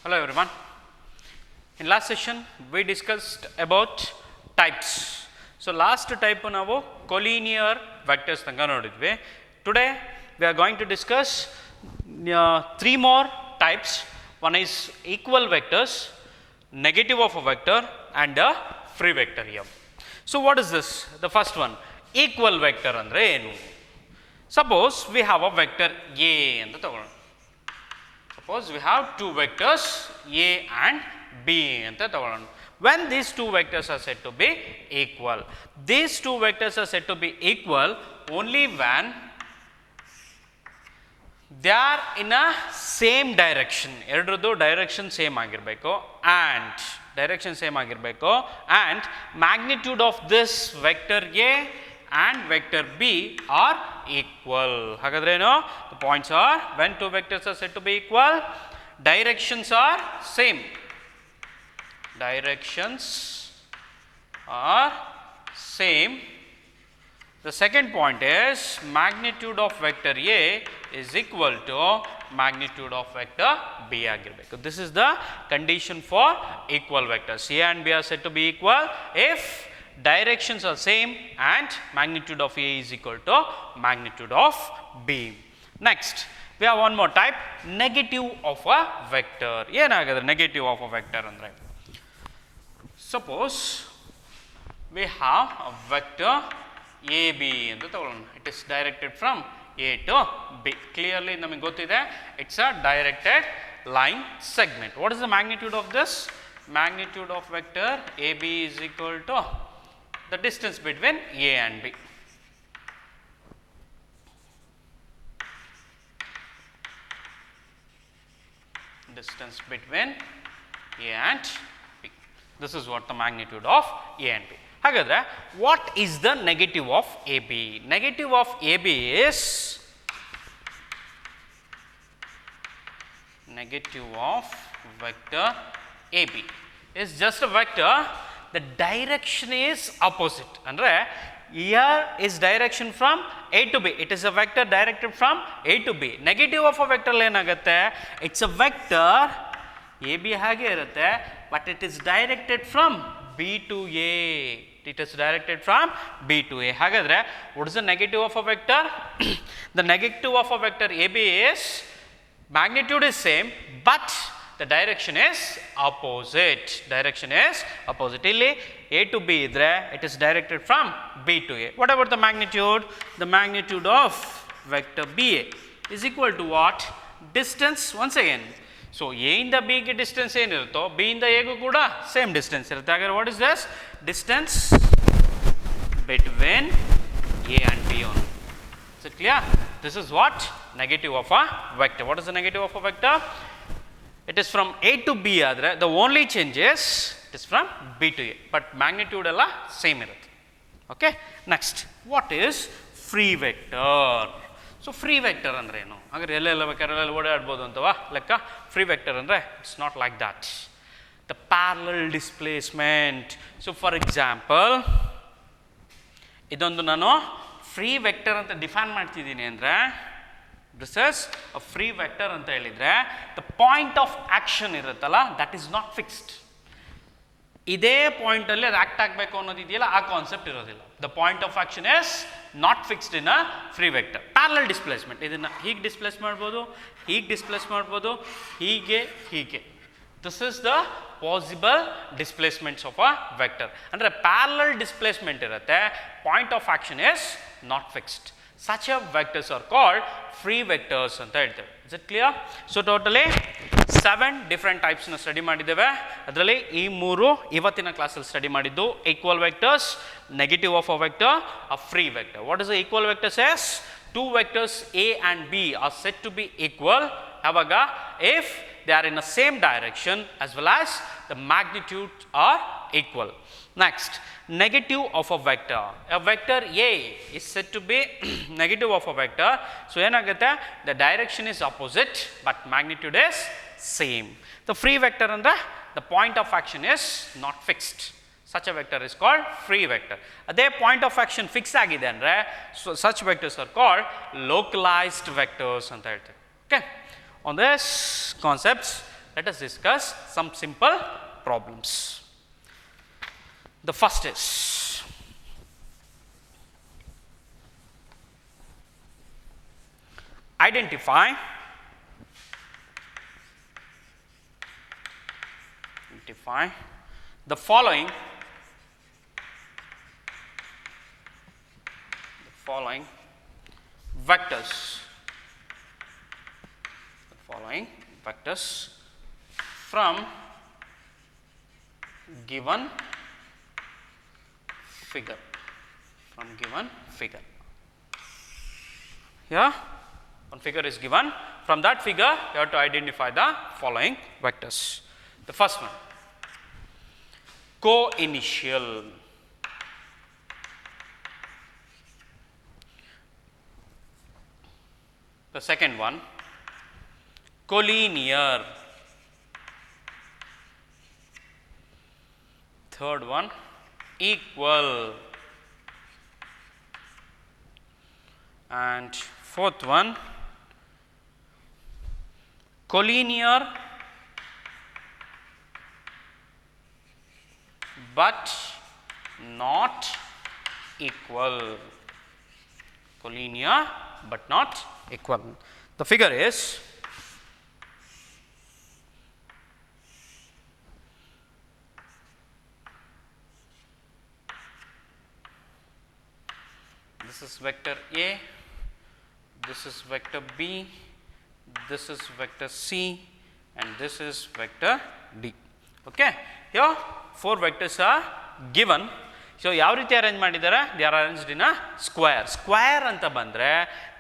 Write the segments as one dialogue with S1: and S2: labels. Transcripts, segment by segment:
S1: Hello everyone. In last session we discussed about types. So last type ನಾವು collinear vectors ತನಕ ನೋಡಿದ್ವಿ. Today we are going to discuss three more types. One is equal vectors, negative of a vector and a free vector here. So what is this? The first one, equal vector andre ಏನು? Suppose we have a vector A ಅಂತ ತಗೊಳ್ಳೋಣ. Suppose we have two vectors A and B anta ತಗೊಳ್ಳೋಣ. When these two vectors are said to be equal, these two vectors are said to be equal only when they are in a same direction. ಎರಡರದ್ದು direction same ಆಗಿರಬೇಕು and direction same ಆಗಿರಬೇಕು and magnitude of this vector A and vector B are equal. ಹಾಗಾದ್ರೆ ಏನು? The points are when two vectors are said to be equal, directions are same. Directions are same. The second point is magnitude of vector A is equal to magnitude of vector B ಆಗಿರಬೇಕು. This is the condition for equal vectors. A and B are said to be equal if directions are same and magnitude of A is equal to magnitude of B. Next, we have one more type, negative of a vector. ಏನಾಗುತ್ತೆ negative of a vector ಅಂದರೆ? Suppose we have a vector AB ಅಂತ ತಗೊಳ್ಳೋಣ. It is directed from A to B. Clearly ನಮಗೆ ಗೊತ್ತಿದೆ, it's a directed line segment. What is the magnitude of this? Magnitude of vector AB is equal to the distance between A and B. Distance between A and B. This is what the magnitude of A and B. ಹಾಗಾದರೆ what is the negative of AB? Negative of AB is negative of vector AB is just a vector. The direction is opposite. Andre here is direction from A to B. It is a vector directed from A to B. Negative of a vector ಏನಾಗುತ್ತೆ? It's a vector AB ಹಾಗೆ ಇರುತ್ತೆ, but it is directed from B to A. It is directed from B to A. ಹಾಗಾದರೆ what is the negative of a vector? The negative of a vector AB is magnitude is same, but the direction is opposite. Direction is opposite. ಇಲ್ಲಿ A to B ಇದ್ರೆ it is directed from B to A. What about the magnitude? The magnitude of vector BA is equal to what? Distance once again. So A ಇಂದ B ಗೆ distance ಏನಿರುತ್ತೋ B ಇಂದ A ಗೂ ಕೂಡ same distance ಇರುತ್ತೆ. ಹಾಗಾದ್ರೆ what is this? Distance between A and B only. Is it clear? This is what? Negative of a vector. What is the negative of a vector? It is from A to B ಆದರೆ the only change is it is from B to A, but magnitude ಎಲ್ಲ same ಇರುತ್ತೆ. Okay, next, what is free vector? So free vector ಅಂದರೆ ಏನು? ಹಾಗಾದ್ರೆ ಎಲ್ಲೆಲ್ಲ ಬೇಕಾದ್ರೆ ಓಡಾಡ್ಬೋದು ಅಂತವಾ ಲೆಕ್ಕ? Free vector ಅಂದರೆ it's not like that. The parallel displacement. So for example, ಇದೊಂದು ನಾನು free vector ಅಂತ ಡಿಫೈನ್ ಮಾಡ್ತಿದ್ದೀನಿ ಅಂದರೆ this is a free vector ಅಂತ ಹೇಳಿದರೆ the point of action ಇರುತ್ತಲ್ಲ that is not fixed. ಇದೇ ಪಾಯಿಂಟಲ್ಲಿ ಅದು ಆ್ಯಕ್ಟ್ ಆಗಬೇಕು ಅನ್ನೋದು ಇದೆಯಲ್ಲ ಆ ಕಾನ್ಸೆಪ್ಟ್ ಇರೋದಿಲ್ಲ. The point of action is not fixed in a free vector. Parallel displacement, ಇದನ್ನು ಹೀಗೆ ಡಿಸ್ಪ್ಲೇಸ್ ಮಾಡ್ಬೋದು, ಹೀಗೆ ಡಿಸ್ಪ್ಲೇಸ್ ಮಾಡ್ಬೋದು, ಹೀಗೆ ಹೀಗೆ. This is the possible displacements of a vector. ಅಂದರೆ parallel displacement ಇರುತ್ತೆ, point of action is not fixed. Such a vectors are called free vectors ಅಂತ ಹೇಳ್ತೇವೆ. Is it clear? So totally 7 different types ನ study ಮಾಡಿದ್ದೇವೆ. ಅದರಲ್ಲಿ ಈ ಮೂರು ಇವತ್ತಿನ ಕ್ಲಾಸಲ್ಲಿ ಸ್ಟಡಿ ಮಾಡಿದ್ದು equal vectors, negative of a vector, a free vector. What is the equal vector says? Two vectors A and B are said to be equal ಯಾವಾಗ if they are in the same direction as well as the magnitude are equal. Next, negative of a vector. A vector A is said to be negative of a vector. So ಏನಾಗುತ್ತೆ? The direction is opposite but magnitude is same. The free vector ಅಂದರೆ the point of action is not fixed. Such a vector is called free vector. ಅದೇ point of action fix ಆಗಿದೆ ಅಂದರೆ such vectors are called localized vectors ಅಂತ ಹೇಳ್ತೇವೆ. Okay. On this concepts Let us discuss some simple problems. The first is identify the following vectors from given figure. Yeah, one figure is given. From that figure, you have to identify the following vectors. The first one, co-initial. The second one, collinear. Third one, equal. And fourth one, collinear but not equal. Collinear but not equal. The figure is this is vector A, this is vector B, this is vector C, and this is vector D. Okay, here 4 vectors are given. So ಯಾವ ರೀತಿ arrange ಮಾಡಿದ್ದಾರೆ? They are arranged in a square. Square ಅಂತ ಬಂದರೆ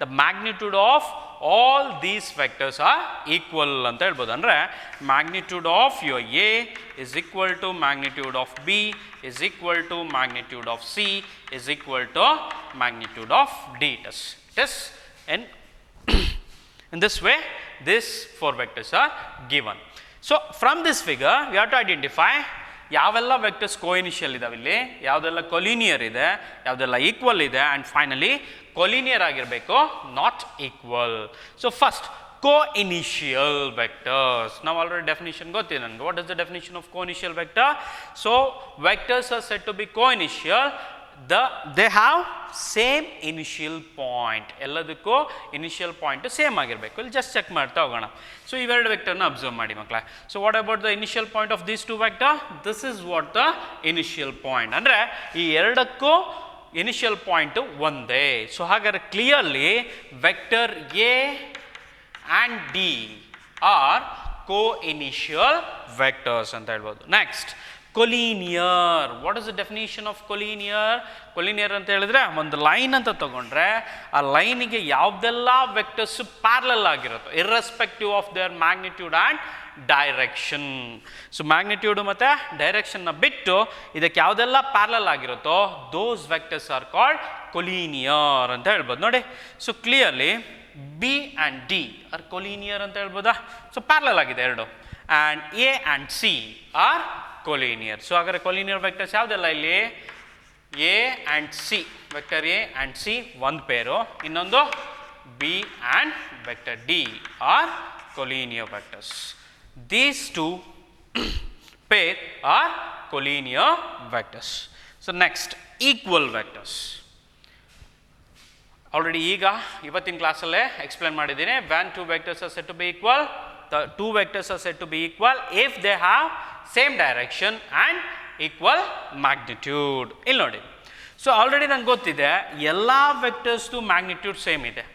S1: the magnitude of all these vectors are equal ಅಂತ ಹೇಳ್ಬೋದು. ಅಂದರೆ magnitude of your A is equal to magnitude of B is equal to magnitude of C is equal to magnitude of D. It is in this way these 4 vectors are given. So from this figure we have to identify ಯಾವೆಲ್ಲ vectors ಕೋಇನಿಷಿಯಲ್ ಇದಾವೆ, ಇಲ್ಲಿ ಯಾವುದೆಲ್ಲ collinear ಇದೆ, ಯಾವುದೆಲ್ಲ equal ಇದೆ, and finally collinear ಆಗಿರಬೇಕು, not equal. So first co-initial vectors. Now already definition ಗೊತ್ತಿದೆ ನನಗೆ. What is the definition of co-initial vector? So vectors are said to be co-initial. They have same initial point. ಎಲ್ಲದಕ್ಕೂ initial point same ಆಗಿರಬೇಕು. ಇಲ್ಲಿ just check ಮಾಡ್ತಾ ಹೋಗೋಣ. So ಇವೆರಡು ವೆಕ್ಟರ್ನ observe ಮಾಡಿ ಮಕ್ಕಳ. So what about the initial point of these 2 vector? This is what the initial point. ಅಂದರೆ ಈ ಎರಡಕ್ಕೂ ಇನಿಷಿಯಲ್ ಪಾಯಿಂಟ್ ಒಂದೇ. ಸೊ ಹಾಗಾದ್ರೆ clearly vector A and D are co-initial vectors ಅಂತ ಹೇಳ್ಬೋದು. Next collinear. What is the definition of collinear? Collinear ಅಂತ ಹೇಳಿದ್ರೆ ಒಂದು ಲೈನ್ ಅಂತ ತಗೊಂಡ್ರೆ ಆ ಲೈನಿಗೆ ಯಾವುದೆಲ್ಲ ವೆಕ್ಟರ್ಸ್ ಪ್ಯಾರಲಲ್ ಆಗಿರುತ್ತೋ irrespective of their magnitude and direction. So magnitude ಮತ್ತು ಡೈರೆಕ್ಷನ್ನ ಬಿಟ್ಟು ಇದಕ್ಕೆ ಯಾವುದೆಲ್ಲ ಪ್ಯಾರಲಲ್ ಆಗಿರುತ್ತೋ those vectors are called collinear ಅಂತ ಹೇಳ್ಬೋದು. ನೋಡಿ, so clearly B and D are collinear ಅಂತ ಹೇಳ್ಬೋದಾ? ಸೊ ಪ್ಯಾರಲಲ್ ಆಗಿದೆ ಎರಡು. And A and C are collinear. So ಹಾಗಾದ್ರೆ ಕೊಲಿನಿಯರ್ ವೆಕ್ಟರ್ಸ್ ಯಾವುದೆಲ್ಲ ಇಲ್ಲಿ? A and C, vector A and C ಒಂದು ಪೇರು, ಇನ್ನೊಂದು B and vector D are collinear vectors. These 2 pair are collinear vectors. So next, equal vectors. Already ಈಗ ಇವತ್ತಿನ ಕ್ಲಾಸಲ್ಲೇ explain ಮಾಡಿದ್ದೀನಿ. when 2 vectors are said to be equal, the 2 vectors are said to be equal if they have same direction and equal magnitude. ಇಲ್ಲಿ ನೋಡಿ, so already ನಂಗೆ ಗೊತ್ತಿದೆ ಎಲ್ಲ ವೆಕ್ಟರ್ಸ್ದು magnitude same ಇದೆ.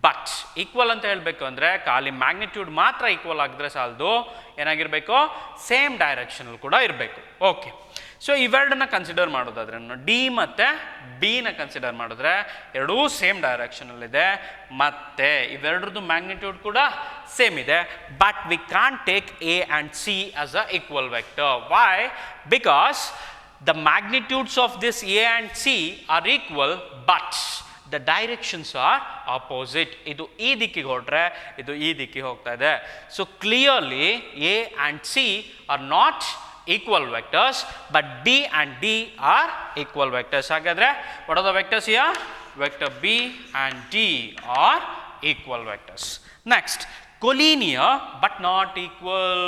S1: ಬಟ್ ಈಕ್ವಲ್ ಅಂತ ಹೇಳಬೇಕು ಅಂದರೆ ಖಾಲಿ ಮ್ಯಾಗ್ನಿಟ್ಯೂಡ್ ಮಾತ್ರ ಈಕ್ವಲ್ ಆಗಿದ್ರೆ ಸಾಲದು, ಏನಾಗಿರಬೇಕು? ಸೇಮ್ ಡೈರೆಕ್ಷನಲ್ಲಿ ಕೂಡ ಇರಬೇಕು. ಓಕೆ, ಸೊ ಇವೆರಡನ್ನ ಕನ್ಸಿಡರ್ ಮಾಡೋದಾದ್ರೆ ಡಿ ಮತ್ತು ಬಿನ ಕನ್ಸಿಡರ್ ಮಾಡಿದ್ರೆ ಎರಡೂ ಸೇಮ್ ಡೈರೆಕ್ಷನಲ್ಲಿದೆ ಮತ್ತು ಇವೆರಡ್ರದ್ದು ಮ್ಯಾಗ್ನಿಟ್ಯೂಡ್ ಕೂಡ ಸೇಮ್ ಇದೆ. But we can't take A and C as a equal vector. Why? Because the magnitudes of this A and C are equal but the directions are opposite. ಇದು ಈ ದಿಕ್ಕಿಗೆ ಹೊರಟ್ರೆ ಇದು ಈ ದಿಕ್ಕಿಗೆ ಹೋಗ್ತಾ ಇದೆ. So clearly A and C are not equal vectors, but B and D are equal vectors. ಹಾಗಾದ್ರೆ what are the vectors here? Vector B and D are equal vectors. Next, collinear but not equal.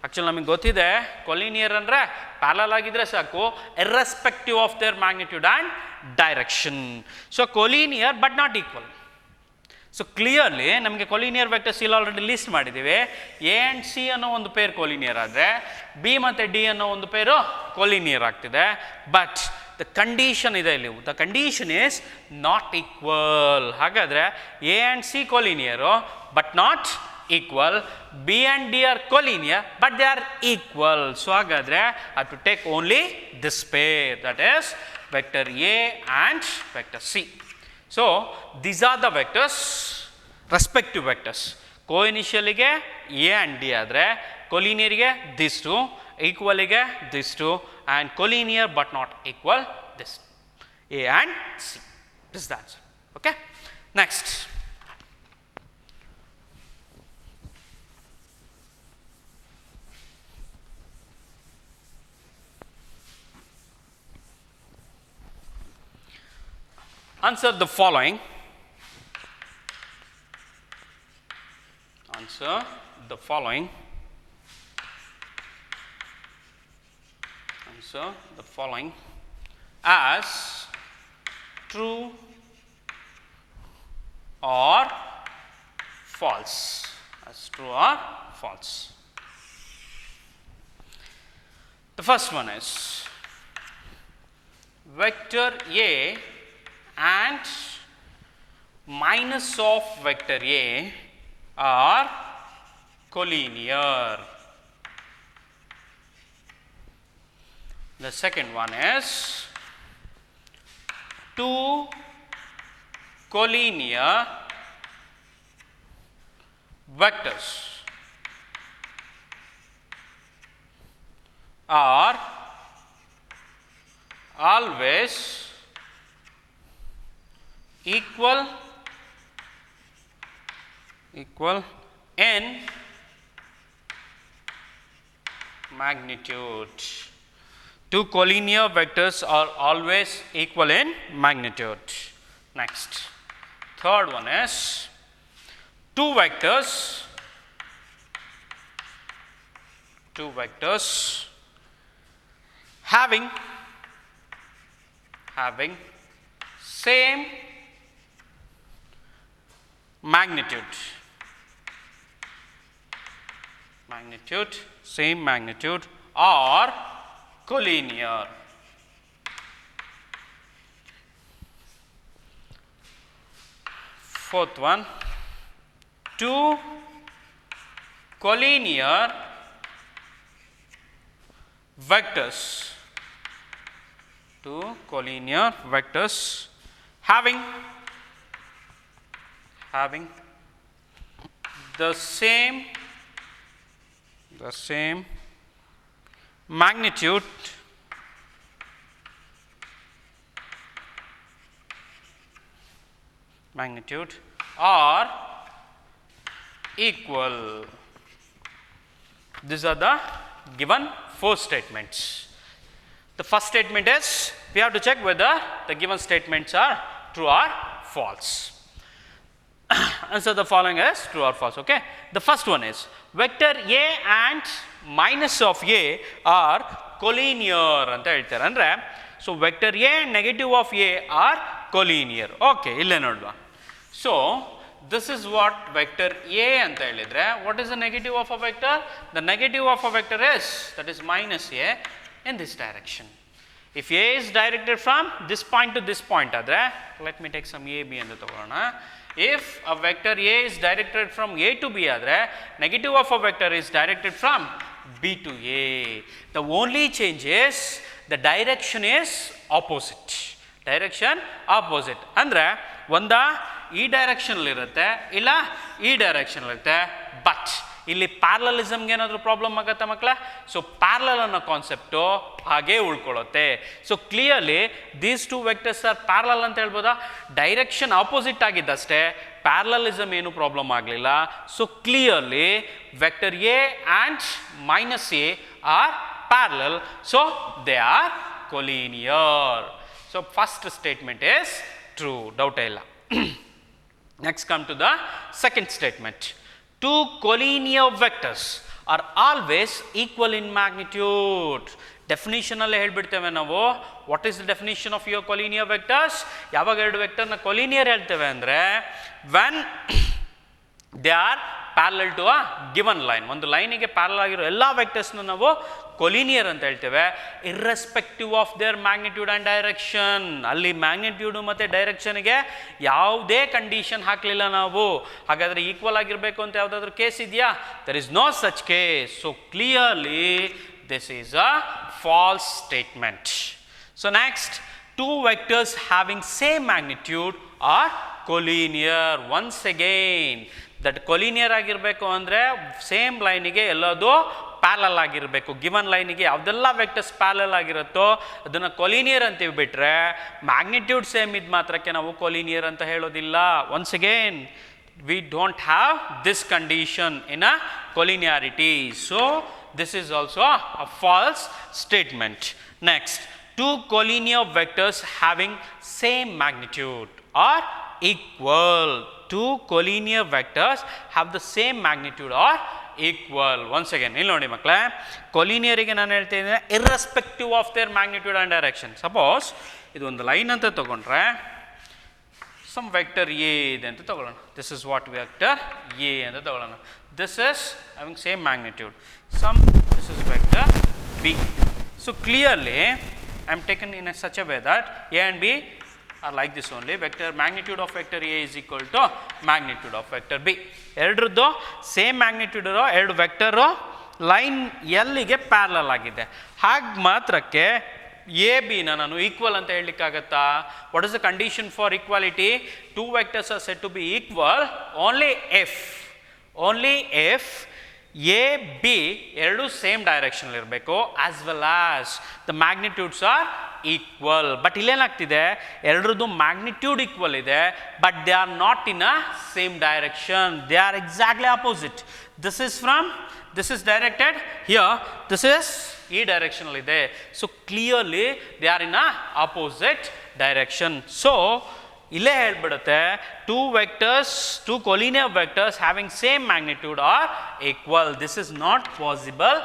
S1: Actually ನಮಗೆ ಗೊತ್ತಿದೆ collinear ಅಂದರೆ parallel ಆಗಿದ್ರೆ ಸಾಕು, irrespective of their magnitude and direction. So collinear but not equal. So clearly ನಮಗೆ collinear vectors ಇಲ್ಲಿ already list ಮಾಡಿದ್ದೀವಿ. A and C ಅನ್ನೋ ಒಂದು ಪೇರ್ ಕೊಲೀನಿಯರ್ ಆದರೆ ಬಿ ಮತ್ತು ಡಿ ಅನ್ನೋ ಒಂದು ಪೇರು ಕೊಲೀನಿಯರ್ ಆಗ್ತಿದೆ. ಬಟ್ ದ ಕಂಡೀಷನ್ ಇದೆ ಇಲ್ಲಿ, the condition is not equal. ಹಾಗಾದರೆ A and C collinear but not equal, B and D are collinear but they are equal. So ಹಾಗಾದರೆ I to take only this pair, that is vector A and vector C. So these are the vectors, respective vectors. Co-initialಗೆ A and D ಆದರೆ collinearಗೆ these two, equalಗೆ these two, and collinear but not equal this A and C. This is the answer. Okay. Next. Answer the following. Answer the following. Answer the following as true or false. As true or false. The first one is vector A and minus of vector A are collinear. The second one is two collinear vectors are always equal in magnitude. Two collinear vectors are always equal in magnitude. Next, third one is two vectors having same same magnitude are collinear. Fourth one, two collinear vectors having the same magnitude are equal. These are the given four statements. The first statement is we have to check whether the given statements are true or false. Answer the following as true or false. Okay. The first one is vector A and minus of A are collinear ಅಂತ ಹೇಳ್ತಾರೆ. ಅಂದರೆ so vector A negative of A are collinear. Okay, ಇಲ್ಲೇ ನೋಡುವ. So this is what vector A ಅಂತ ಹೇಳಿದರೆ, what is the negative of a vector? The negative of a vector is that is minus A in this direction. If A is directed from this point to this point ಆದರೆ, let me take some A, B ಅಂತ ತಗೊಳ್ಳೋಣ. If a vector A is directed from A to B ಆದರೆ, negative of a vector is directed from B to A. The only change is the direction is opposite. ಅಂದರೆ ಒಂದಾ ಈ ಡೈರೆಕ್ಷನಲ್ಲಿರುತ್ತೆ, ಇಲ್ಲ ಈ ಡೈರೆಕ್ಷನಲ್ಲಿರುತ್ತೆ. But ಇಲ್ಲಿ ಪ್ಯಾರಲಲಿಸಮ್ಗೆ ಏನಾದರೂ ಪ್ರಾಬ್ಲಮ್ ಆಗುತ್ತೆ ಮಕ್ಕಳ? ಸೊ ಪ್ಯಾರಲಲ್ ಅನ್ನೋ ಕಾನ್ಸೆಪ್ಟು ಹಾಗೇ ಉಳ್ಕೊಳ್ಳುತ್ತೆ. So clearly these two vectors are parallel ಅಂತ ಹೇಳ್ಬೋದಾ? ಡೈರೆಕ್ಷನ್ ಆಪೋಸಿಟ್ ಆಗಿದ್ದಷ್ಟೇ, ಪ್ಯಾರಲಲಿಸಮ್ ಏನು ಪ್ರಾಬ್ಲಮ್ ಆಗಲಿಲ್ಲ. So clearly vector A and minus A are parallel, so they are collinear. So first statement is true, ಡೌಟೇ ಇಲ್ಲ. Next come to the second statement. two collinear vectors are always equal in magnitude. Definition ಅಲ್ಲೇ ಹೇಳ್ಬಿಡ್ತೇವೆ ನಾವು. What is the definition of your collinear vectors? ಯಾವಾಗ ಎರಡು ವೆಕ್ಟರ್ನ collinear ಹೇಳ್ತೇವೆ ಅಂದರೆ when they are parallel to a given line. ಒಂದು ಲೈನಿಗೆ ಪ್ಯಾರಲ್ ಆಗಿರೋ ಎಲ್ಲ ವೆಕ್ಟರ್ಸ್ನ ನಾವು ಕೊಲಿನಿಯರ್ ಅಂತ ಹೇಳ್ತೇವೆ, irrespective of their magnitude and direction. ಅಲ್ಲಿ ಮ್ಯಾಗ್ನಿಟ್ಯೂಡು ಮತ್ತು ಡೈರೆಕ್ಷನ್ಗೆ ಯಾವುದೇ ಕಂಡೀಷನ್ ಹಾಕಲಿಲ್ಲ ನಾವು. ಹಾಗಾದರೆ ಈಕ್ವಲ್ ಆಗಿರಬೇಕು ಅಂತ ಯಾವುದಾದ್ರೂ ಕೇಸ್ ಇದೆಯಾ? There is no such case. So clearly this is a false statement. So next, two vectors having same magnitude are collinear. Once again, that collinear ಆಗಿರಬೇಕು ಅಂದರೆ ಸೇಮ್ ಲೈನಿಗೆ ಎಲ್ಲದೂ ಪ್ಯಾರಲಲ್ ಆಗಿರಬೇಕು. ಗಿವನ್ ಲೈನಿಗೆ ಯಾವುದೆಲ್ಲ ವೆಕ್ಟರ್ಸ್ ಪ್ಯಾರಲಲ್ ಆಗಿರುತ್ತೋ ಅದನ್ನು collinear ಅಂತೀವಿ. ಬಿಟ್ಟರೆ magnitude same ಇದ್ದು ಮಾತ್ರಕ್ಕೆ ನಾವು ಕೊಲಿನಿಯರ್ ಅಂತ ಹೇಳೋದಿಲ್ಲ. Once again, we don't have this condition in a collinearity. So this is also a false statement. Next, two collinear vectors having same magnitude are equal. Two collinear vectors have the same magnitude or equal. Once again, ಇಲ್ಲಿ ನೋಡಿ ಮಕ್ಕಳೇ, ಕೊಲಿನಿಯರಿಗೆ ನಾನು ಹೇಳ್ತಿದ್ದೀನಿ irrespective of their magnitude and direction. Suppose ಇದು ಒಂದು line ಅಂತ ತಗೊಂಡ್ರೆ some vector A ಇದೆ ಅಂತ ತಗೊಳ್ಳೋಣ. This is what vector A ಅಂತ ತಗೊಳ್ಳೋಣ. This is having same magnitude. This is vector B. So clearly I am taken in such a way that A and B are like this only. Vector magnitude of vector A is equal to magnitude of vector B. ಎರಡರದ್ದು same magnitude ಇರೋ ಎರಡು vector line ಎಲ್ಲಿಗೆ parallel ಆಗಿದೆ. ಹಾಗೆ ಮಾತ್ರಕ್ಕೆ A ಬಿನ ನಾನು equal ಅಂತ ಹೇಳಲಿಕ್ಕಾಗತ್ತಾ? What is the condition for equality? Two vectors are set to be equal only if A B ಎರಡು ಸೇಮ್ ಡೈರೆಕ್ಷನ್ ಇರಬೇಕು, as well as the magnitudes are equal. But ಇಲ್ಲೇನಾಗ್ತಿದೆ, ಎರಡರದ್ದು ಮ್ಯಾಗ್ನಿಟ್ಯೂಡ್ ಈಕ್ವಲ್ ಇದೆ, but they are not in a same direction. They are exactly opposite. this is directed here, this is ಈ direction ಇದೆ. So clearly they are in a opposite direction. So ಇಲ್ಲೇ ಹೇಳ್ಬಿಡುತ್ತೆ, two collinear vectors having same magnitude are equal. This is not possible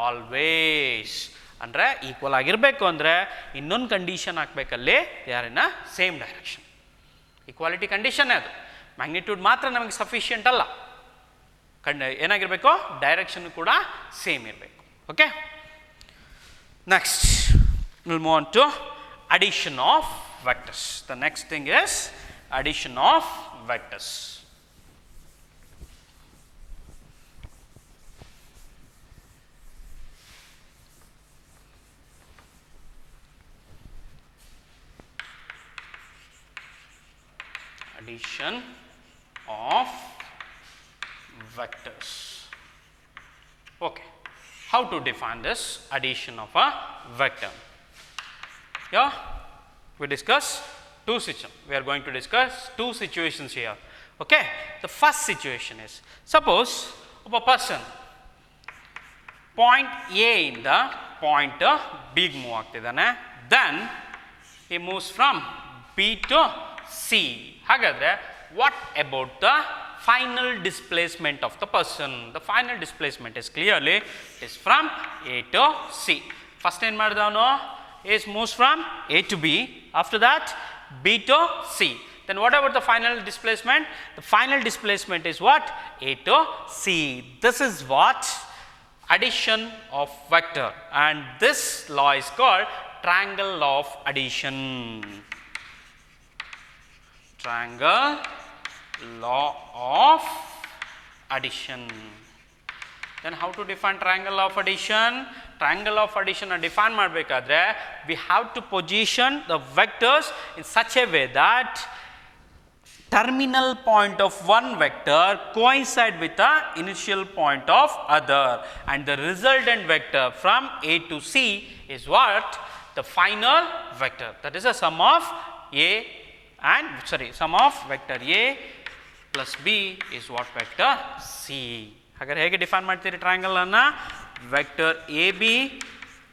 S1: always. ಅಂದರೆ equal ಆಗಿರಬೇಕು ಅಂದರೆ ಇನ್ನೊಂದು condition ಹಾಕಬೇಕಲ್ಲಿ, they are in a same direction. Equality ಕಂಡೀಷನ್ನೇ ಅದು. Magnitude ಮಾತ್ರ ನಮಗೆ ಸಫಿಷಿಯೆಂಟ್ ಅಲ್ಲ, ಏನಾಗಿರಬೇಕು, ಡೈರೆಕ್ಷನ್ ಕೂಡ ಸೇಮ್ ಇರಬೇಕು. Okay, next we'll move on to addition of vectors. The next thing is addition of vectors. Addition of vectors. Okay, how to define this addition of a vector? Yeah, we discuss two situations. We are going to discuss two situations here. Okay, the first situation is, suppose a person point A ಇಂದ point B ಗೆ move ಆಗ್ತಿದ್ದಾನೆ, then he moves from B to C. ಹಾಗಾದರೆ what about the final displacement of the person? The final displacement is clearly is from A to C. First ಏನು ಮಾಡಿದವನು, A moves from A to B, after that B to C. Then what about the final displacement? The final displacement is what? A to C. This is what? Addition of vector, and this law is called triangle law of addition. Triangle law of addition. Then how to define triangle of addition? Triangle of addition define ಮಾಡಬೇಕಾದ್ರೆ we have to position the vectors in such a way that terminal point of one vector coincide with the initial point of other, and the resultant vector from A to C is what? The final vector. That is a sum of vector A plus B is what? Vector C. ಹಾಗಾದ್ರೆ ಹೇಗೆ define ಮಾಡ್ತೀರಿ triangle ಅನ್ನು? Vector A B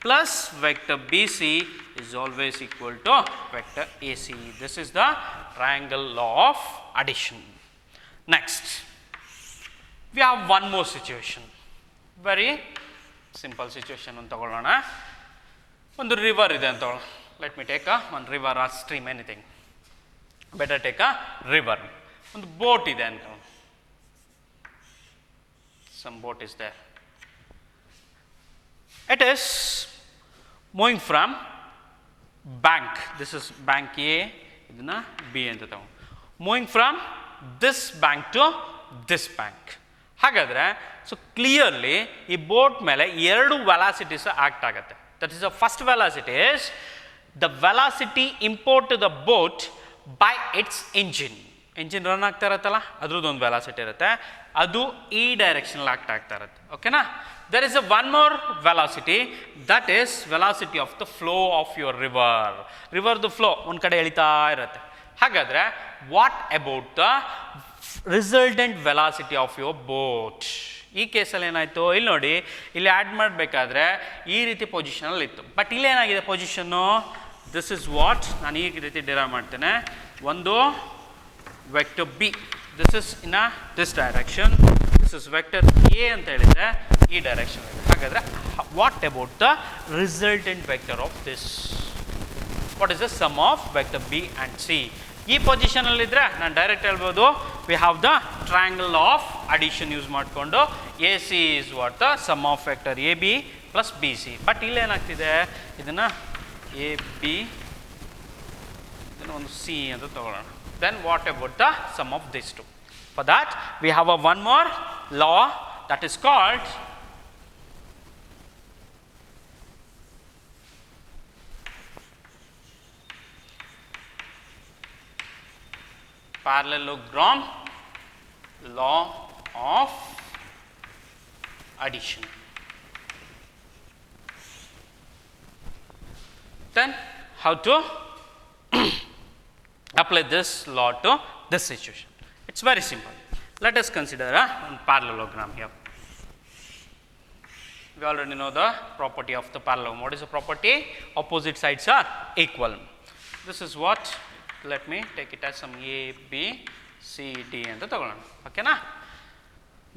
S1: plus vector B C is always equal to vector AC. This is the triangle law of addition. Next, We have one more situation, very simple situation ಅಂತ ತಗೊಳ್ಳೋಣ. ಒಂದು river ಇದೆ ಅಂತ ತಗೊಳ್ಳೋಣ. Let me take ಒಂದು river or stream anything, better take river. ಒಂದು boat ಇದೆ ಅನ್ಕೊಳ್ಳೋಣ. some boat is there. It is moving from bank, this is bank A, ಇದನ್ನ B ಅಂತ ತಗೊಂಡು moving from this bank to this bank. ಹಾಗಾದರೆ so clearly ಈ boat ಮೇಲೆ ಎರಡು ವೆಲಾಸಿಟೀಸ್ ಆಕ್ಟ್ ಆಗುತ್ತೆ. That is the first velocity is the velocity import to the boat by its engine. Engine run ಆಗ್ತಾ ಇರುತ್ತಲ್ಲ ಅದ್ರದ್ದು ಒಂದು ವೆಲಾಸಿಟಿ ಇರುತ್ತೆ, ಅದು ಈ ಡೈರೆಕ್ಷನಲ್ಲಿ ಆಗ್ತಾ ಇರುತ್ತೆ. ಓಕೆನಾ? There is a one more velocity, that is velocity of the flow of your river. ರಿವರ್ದು ಫ್ಲೋ ಒಂದು ಕಡೆ ಎಳಿತಾ ಇರುತ್ತೆ. ಹಾಗಾದರೆ what about the resultant velocity of your boat? ಈ ಕೇಸಲ್ಲಿ ಏನಾಯಿತು, ಇಲ್ಲಿ ನೋಡಿ, ಇಲ್ಲಿ ಆ್ಯಡ್ ಮಾಡಬೇಕಾದ್ರೆ ಈ ರೀತಿ ಪೊಸಿಷನಲ್ಲಿ ಇತ್ತು, ಬಟ್ ಇಲ್ಲೇನಾಗಿದೆ ಪೊಸಿಷನ್ನು, ದಿಸ್ ಇಸ್ ವಾಟ್ ನಾನು ಈ ರೀತಿ ಡಿರೈವ್ ಮಾಡ್ತೇನೆ. ಒಂದು vector B, this is in this direction, this is vector A ಅಂತ ಹೇಳಿದರೆ ಈ ಡೈರೆಕ್ಷನ್ ಇದೆ. ಹಾಗಾದರೆ what about the resultant vector of this? What is the sum of vector B and C? ಈ ಪೊಸಿಷನಲ್ಲಿದ್ದರೆ ನಾನು ಡೈರೆಕ್ಟ್ ಹೇಳ್ಬೋದು, we have the triangle of addition use ಮಾಡಿಕೊಂಡು A C is what the sum of vector A B plus B C. But ಇಲ್ಲೇನಾಗ್ತಿದೆ, ಇದನ್ನು A B ಇದನ್ನು ಒಂದು C ಅಂತ ತಗೊಳ್ಳೋಣ. Then what about the sum of these two? For that we have a one more law that is called parallelogram law of addition. Then how to apply this law to this situation? It's very simple. Let us consider a parallelogram here. We already know the property of the parallelogram. What is the property? Opposite sides are equal. This is what, let me take it as some A, B, C, D ಅಂತ ತಗೊಳ್ಳೋಣ. ಓಕೆನಾ?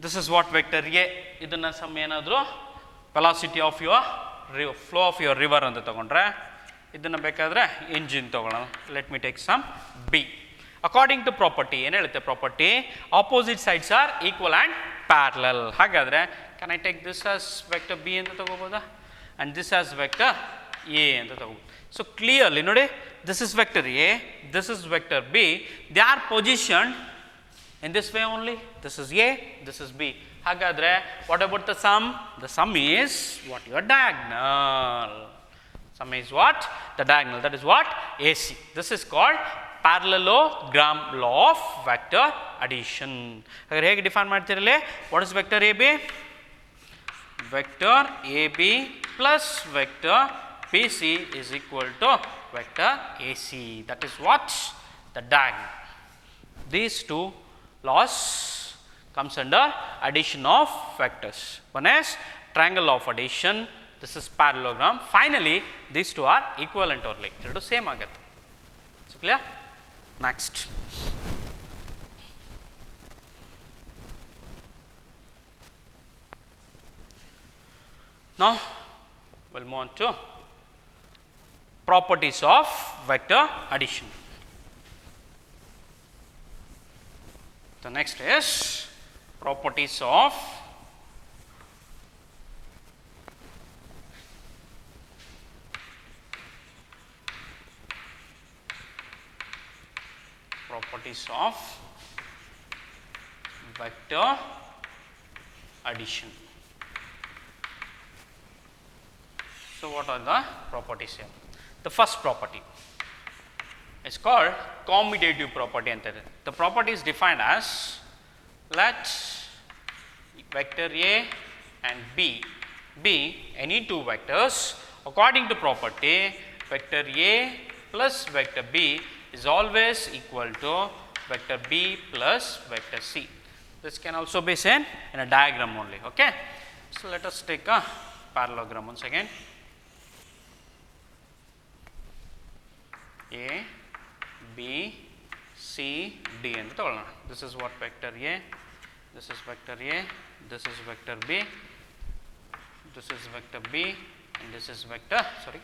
S1: This is what vector A. ಇದನ್ನು some ಏನಾದರೂ velocity of your flow of your river ಅಂತ ತಗೊಂಡ್ರೆ, ಇದನ್ನು ಬೇಕಾದರೆ ಇಂಜಿನ್ ತೊಗೊಳ್ಳೋಣ. Let me take some B. According to property ಏನು ಹೇಳುತ್ತೆ property? Opposite sides are equal and parallel. ಹಾಗಾದರೆ can I take this as vector B ಅಂತ ತೊಗೋಬೋದಾ, and this as vector A ಅಂತ ತೊಗೋಬೋದು. ಸೊ ಕ್ಲಿಯರ್ಲಿ ನೋಡಿ, this is vector A, this is vector B, they are positioned in this way only. This is A, this is B. ಹಾಗಾದರೆ what about the sum? The sum is what? Your diagonal. Sum is what? The diagonal. That is what? AC. This is called parallelogram law of vector addition. ಹಾಗಾದರೆ ಹೇಗೆ define ಮಾಡ್ತಿರಲಿ? What is vector AB? Vector AB plus vector BC is equal to vector AC. That is what? The diagonal. These two laws comes under addition of vectors. One is triangle of addition, this is parallelogram. Finally, these two are equivalent only. Two same aಗುತ್ತೆ. So clear? Next. Now, we'll move on to properties of vector addition. The next is properties of vector addition. So what are the properties here? The first property is called commutative property. The property is defined as, let vector A and B be any two vectors. According to property, vector A plus vector B is always equal to vector B plus vector C. This can also be seen in a diagram only. Okay. So let us take a parallelogram once again. A, B, C, D ಅಂತ ತಗೊಳ್ಳೋಣ. This is what vector A, this is vector A, this is vector B, this is vector B, and this is vector, sorry,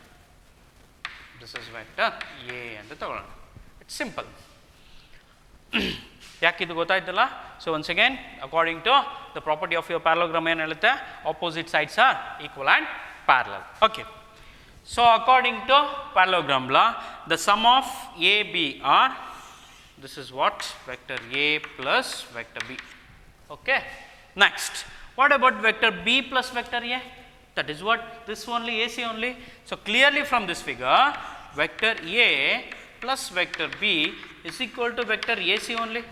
S1: this is vector A ಅಂತ ತಗೊಳ್ಳೋಣ. It's simple. ಯಾಕೆ ಇದು ಗೊತ್ತಾಯ್ತಲ್ಲ? So once again according to the property of your parallelogram ಏನು ಹೇಳುತ್ತೆ? Opposite sides are equal and parallel. Okay, so according to parallelogram law, the sum of A, B are, this is what, vector A plus vector B. Okay, next, what about vector B plus vector A? That is what, this only, AC only. So clearly from this figure, vector A plus vector B is equal to vector AC only.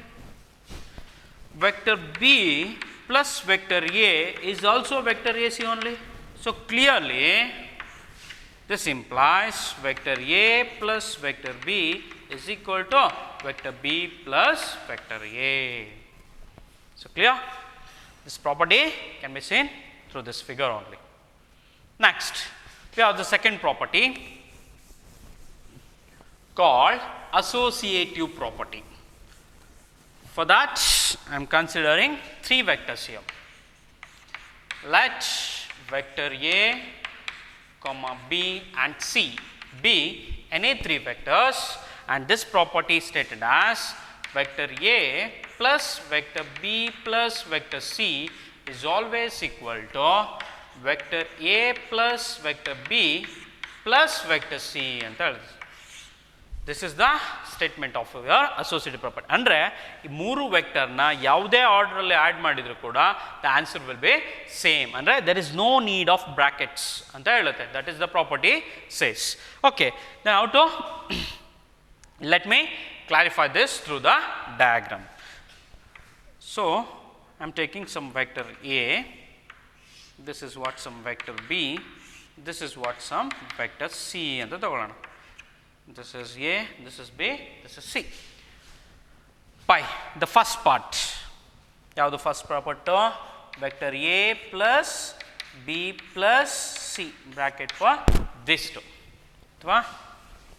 S1: Vector B plus vector A is also vector AC only. So clearly this implies vector A plus vector B is equal to vector B plus vector A. So clear? This property can be seen through this figure only. Next, we have the second property called associative property. For that, I am considering three vectors here. Let vector A, comma B and C be any three vectors, and this property is stated as vector A plus vector B plus vector C is always equal to vector A plus vector B plus vector C ಅಂತ ಹೇಳಿದ್ರು. This is the statement of your associative property. ಅಂದರೆ ಈ ಮೂರು ವೆಕ್ಟರ್ನ ಯಾವುದೇ ಆರ್ಡ್ರಲ್ಲಿ add ಮಾಡಿದರೂ ಕೂಡ the answer will be same. ಅಂದರೆ there is no need of brackets ಅಂತ ಹೇಳುತ್ತೆ. That is the property says. Okay, now to let me clarify this through the diagram. So I am taking some vector A, this is what some vector B, this is what some vector C ಅಂತ ತಗೊಳ್ಳೋಣ. This is A, this is B, this is C. By the first part, ಯಾವುದು first property? vector A plus B plus C, bracket for this two. ಅಥವಾ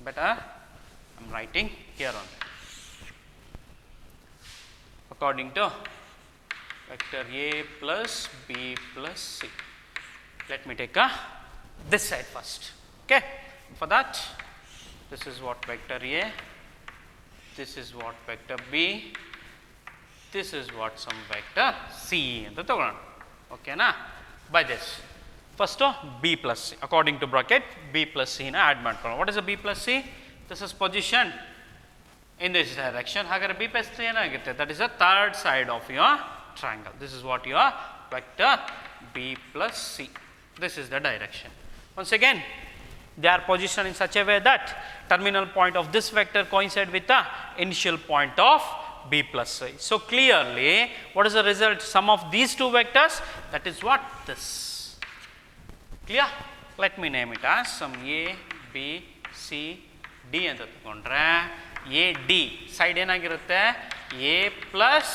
S1: better I am writing here on. According to vector A plus B plus C. Let me take this side first. Okay. For that, this is what vector A, this is what vector B, this is what some vector C ಅಂತ ತಗೊಳ್ಳೋಣ. ಓಕೆನಾ? By this. First B plus C. According to bracket, B plus C ನ add ಮಾಡ್ಕೊಳ್ಳೋಣ. What is a B plus C? This is positioned in this direction. ಹಾಗಾದ್ರೆ B plus C ಏನಾಗುತ್ತೆ? That is the third side of your triangle. This is what your vector B plus C. This is the direction. Once again, they are positioned in such a way that terminal point of this vector coincide with the initial point of B plus C. So clearly, what is the result? Sum of these two vectors, that is what? This. Clear? Let me name it as some A, B, C, D ಅಂತ ತಗೊಂಡ್ರೆ A D side ಏನಾಗಿರುತ್ತೆ? A plus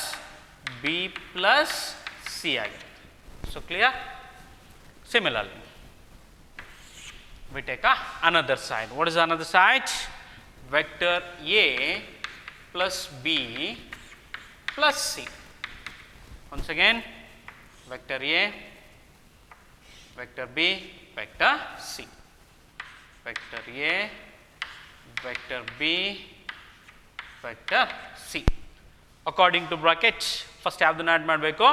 S1: B plus C ಆಗಿರುತ್ತೆ. So clear? Similarly we take another side. What is another side? Vector A plus B plus C. Once again, vector A, vector B, vector C. Vector A, vector B, vector C. According to bracket, first ಯಾವ್ದನ್ನ add ಮಾಡಬೇಕು?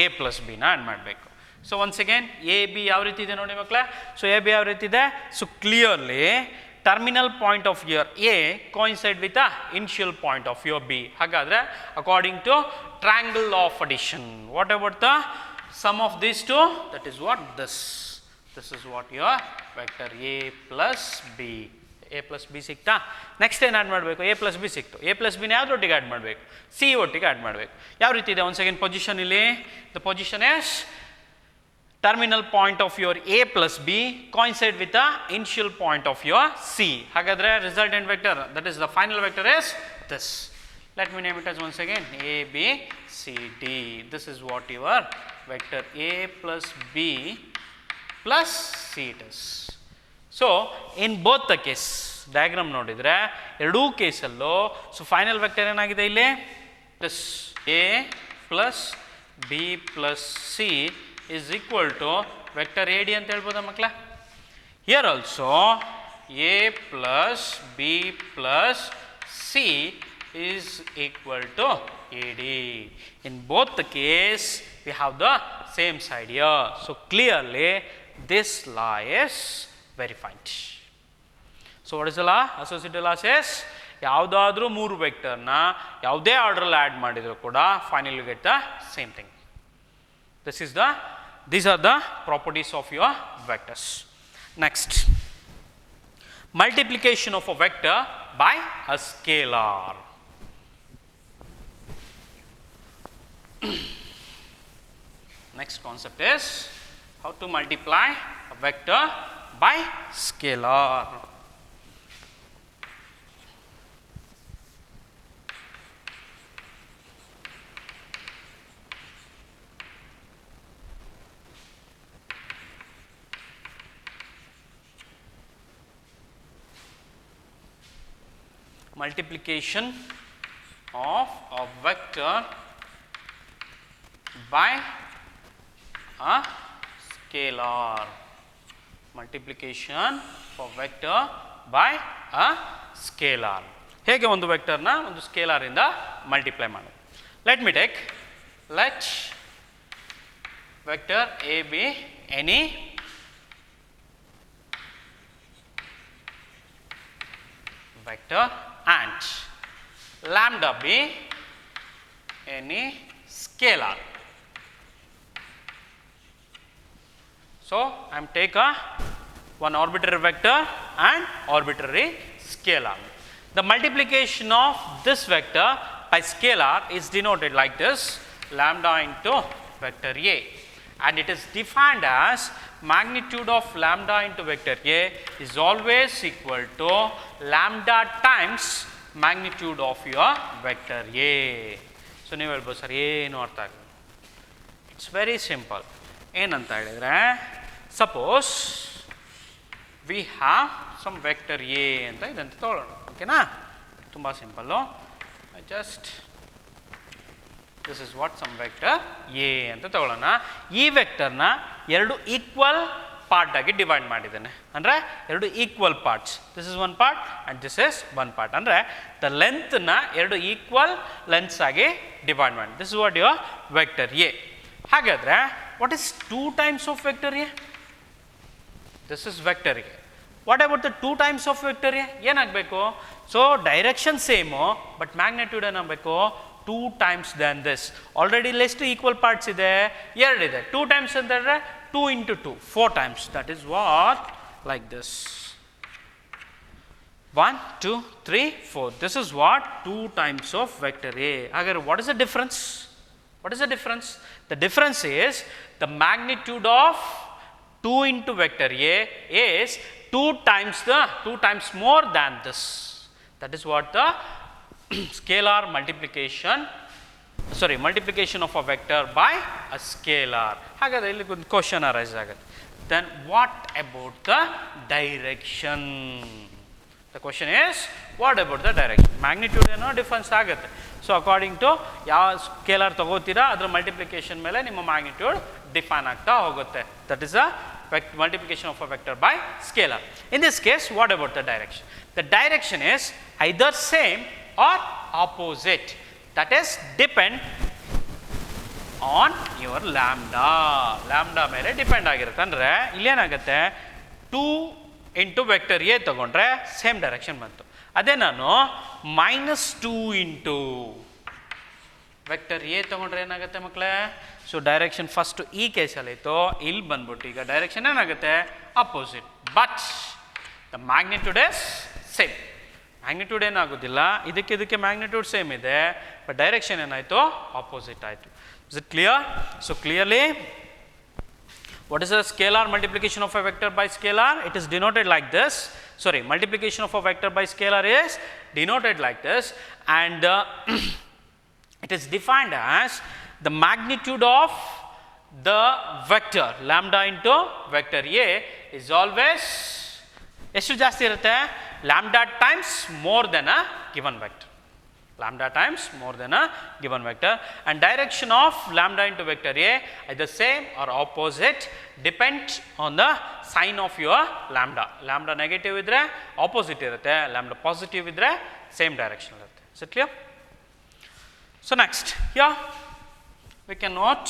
S1: A plus B ನ add ಮಾಡಬೇಕು. So once again A B ಯಾವ ರೀತಿ ಇದೆ ನೋಡಿ ಮಕ್ಕಳೇ. So A B ಯಾವ ರೀತಿ ಇದೆ? So clearly terminal point of your A coincide with the initial point of your B. ಹಾಗಾದರೆ according to triangle of addition, what about the sum of this two? That is what this. This is what your vector A plus B. A plus B ಸಿಕ್ತಾ? Next ಏನು add ಮಾಡಬೇಕು? A plus B ಸಿಕ್ತು. A plus ಬಿನ ಯಾವುದೊಟ್ಟಿಗೆ add ಮಾಡಬೇಕು? C ಒಟ್ಟಿಗೆ add ಮಾಡಬೇಕು. ಯಾವ ರೀತಿ ಇದೆ? ಒನ್ಸ್ ಅಗೇನ್ ಪೊಸಿಷನ್ ಇಲ್ಲಿ, the position is terminal point of your A plus B coincide with the initial point of your C. ಹಾಗಾದರೆ resultant vector, that is the final vector is this. Let me name it as once again A, B, C, D. This is what your vector A plus B plus C it is. So in both the case, diagram ನೋಡಿದರೆ ಎರಡೂ ಕೇಸಲ್ಲೂ so final vector ಏನಾಗಿದೆ ಇಲ್ಲಿ? this A plus B plus C is equal to vector A D ಅಂತ ಹೇಳ್ಬೋದಾ ಮಕ್ಕಳ? Here also A plus B plus C is equal to AD. In both the case, we have the same side here. So, clearly this law is verified. So, what is the law? Associative law says, ಯಾವುದಾದ್ರೂ ಮೂರು ವೆಕ್ಟರ್ನ ಯಾವುದೇ ಆರ್ಡರಲ್ಲಿ add ಮಾಡಿದರೂ ಕೂಡ finally get the same thing. These are the properties of your vectors. Next, multiplication of a vector by a scalar. Next concept is how to multiply a vector by scalar. Multiplication of a vector by a scalar. Multiplication of vector by a scalar. ಹೇಗೆ ಒಂದು ವೆಕ್ಟರ್ನ ಒಂದು scalar ಇಂದ multiply ಮಾಡೋದು? Let me take, let vector A be any vector and lambda be any scalar. So, I am take one arbitrary vector and arbitrary scalar. The multiplication of this vector by scalar is denoted like this, lambda into vector A, and it is defined as magnitude of lambda into vector A is always equal to lambda times magnitude of your vector A. So, ನೀವು ಹೇಳ್ಬೋದು sir ಏನು ಅರ್ಥ ಆಗಿದೆ? It's very simple. ಏನಂತ ಹೇಳಿದರೆ, suppose we have some vector A ಅಂತ ಇದಂತ ತೊಗೊಳ್ಳೋಣ. ಓಕೆನಾ? ತುಂಬ simple. Just this is what some vector A ಅಂತ ತೊಗೊಳ್ಳೋಣ. ಈ ವೆಕ್ಟರ್ನ ಎರಡು ಈಕ್ವಲ್ ಪಾರ್ಟ್ ಆಗಿ ಡಿವೈಡ್ ಮಾಡಿದ್ದೇನೆ. ಅಂದರೆ ಎರಡು equal parts, this is one part and this is one part. ಅಂದರೆ ದ ಲೆಂತ್ನ ಎರಡು ಈಕ್ವಲ್ ಲೆಂತ್ಸ್ ಆಗಿ ಡಿವೈಡ್ ಮಾಡಿ. This is what your vector A. ಹಾಗಾದರೆ what is 2 times of vector A? This is vector A. What about the 2 times of vector A? ಏನಾಗಬೇಕು? So direction same, but magnitude ಏನಾಗಬೇಕು? 2 times than this. Already ಇಲ್ಲಿ ಎಷ್ಟು equal parts ಇದೆ? ಎರಡಿದೆ. 2 times ಅಂತಂದರೆ 2 into 2, 4 times. That is what? Like this. 1, 2, 3, 4. This is what? 2 times of vector A. Again, what is the difference? What is the difference? The difference is the magnitude of 2 into vector A is 2 times more than this. That is what the scalar multiplication of a vector by a scalar. ಹಾಗಾದರೆ ಇಲ್ಲಿ ಒಂದು question arise ಆಗುತ್ತೆ. Then what about the direction? The question is what about the direction? Magnitude ಏನೋ difference ಆಗುತ್ತೆ. So according to ಯಾವ scalar ತಗೋತೀರಾ ಅದರ multiplication ಮೇಲೆ ನಿಮ್ಮ ಮ್ಯಾಗ್ನಿಟ್ಯೂಡ್ ಡಿಫೈನ್ ಆಗ್ತಾ ಹೋಗುತ್ತೆ. That is a multiplication of a vector by scalar. In this case, what about the direction? The direction is either same or opposite. That is depend on your lambda. Lambda ಮೇಲೆ depend ಆಗಿರುತ್ತೆ. ಅಂದರೆ ಇಲ್ಲೇನಾಗುತ್ತೆ, 2 into vector A ತಗೊಂಡ್ರೆ same direction ಬಂತು. ಅದೇ ನಾನು -2 into vector A ತೊಗೊಂಡ್ರೆ ಏನಾಗುತ್ತೆ ಮಕ್ಕಳೇ? ಸೊ ಡೈರೆಕ್ಷನ್ ಫಸ್ಟು ಈ ಕೇಸಲ್ಲಿ ಇತ್ತು, ಇಲ್ಲಿ ಬಂದ್ಬಿಟ್ಟು ಈಗ ಡೈರೆಕ್ಷನ್ ಏನಾಗುತ್ತೆ? Opposite. But the magnitude is same. Magnitude ಏನಾಗೋದಿಲ್ಲ, ಇದಕ್ಕೆ ಮ್ಯಾಗ್ನಿಟ್ಯೂಡ್ ಸೇಮ್ ಇದೆ, ಬಟ್ ಡೈರೆಕ್ಷನ್ ಏನಾಯಿತು? ಅಪೋಸಿಟ್ ಆಯಿತು. Is it clear? So clearly what is the scalar multiplication of a vector by scalar? It is denoted like this. Sorry, multiplication of a vector by scalar is denoted like this, and it is defined as the magnitude of the vector lambda into vector A is always ಎಷ್ಟು ಜಾಸ್ತಿ ಇರುತ್ತೆ? lambda times more than a given vector. lambda times more than a given vector, and direction of lambda into vector A either same or opposite depends on the sign of your lambda. Lambda negative idre opposite irutte, lambda positive idre same direction irutte. Is it clear? So next, here we can note,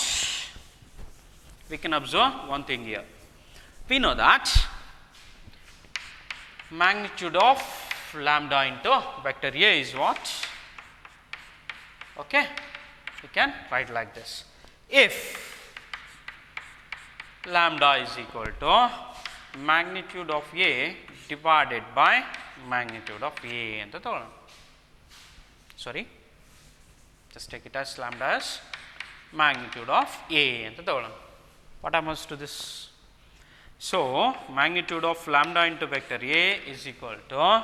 S1: we can observe one thing here. We know that magnitude of lambda into vector A is what? Okay, we can write like this. If lambda is equal to magnitude of A divided by magnitude of A anta tagolona. Sorry, just take it as lambda as magnitude of A anta tagolona. What happens to this? So, magnitude of lambda into vector A is equal to, I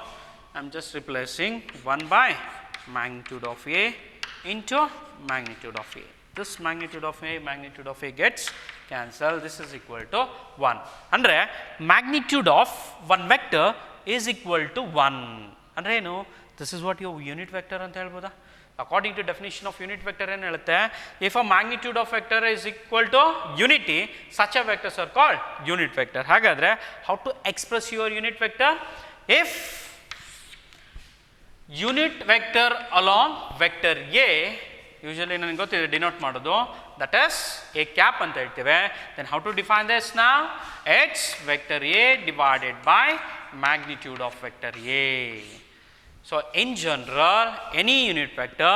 S1: am just replacing 1 by magnitude of A into magnitude of A. This magnitude of A gets cancelled. This is equal to 1. Andre magnitude of one vector is equal to 1. Andre no, this is what your unit vector anta helboda. According to definition of unit vector ಏನು ಹೇಳುತ್ತೆ, if a magnitude of vector is equal to unity, such a vectors are called unit vector. ಹಾಗಾದರೆ how to express your unit vector? If unit vector along vector A, usually ನನಗೆ ಗೊತ್ತಿದೆ denote ಮಾಡೋದು, that is a cap ಅಂತ ಹೇಳ್ತೇವೆ. Then how to define this now? It's vector A divided by magnitude of vector A. So, in general, any unit vector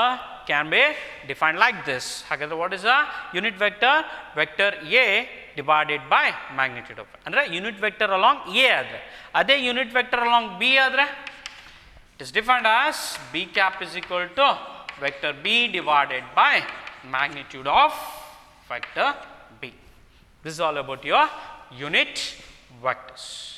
S1: can be defined like this. Hagadre, what is a unit vector? Vector A divided by magnitude of. Andre unit vector along A adre. Ade unit vector along B adre. It is defined as B cap is equal to vector B divided by magnitude of vector B. This is all about your unit vectors.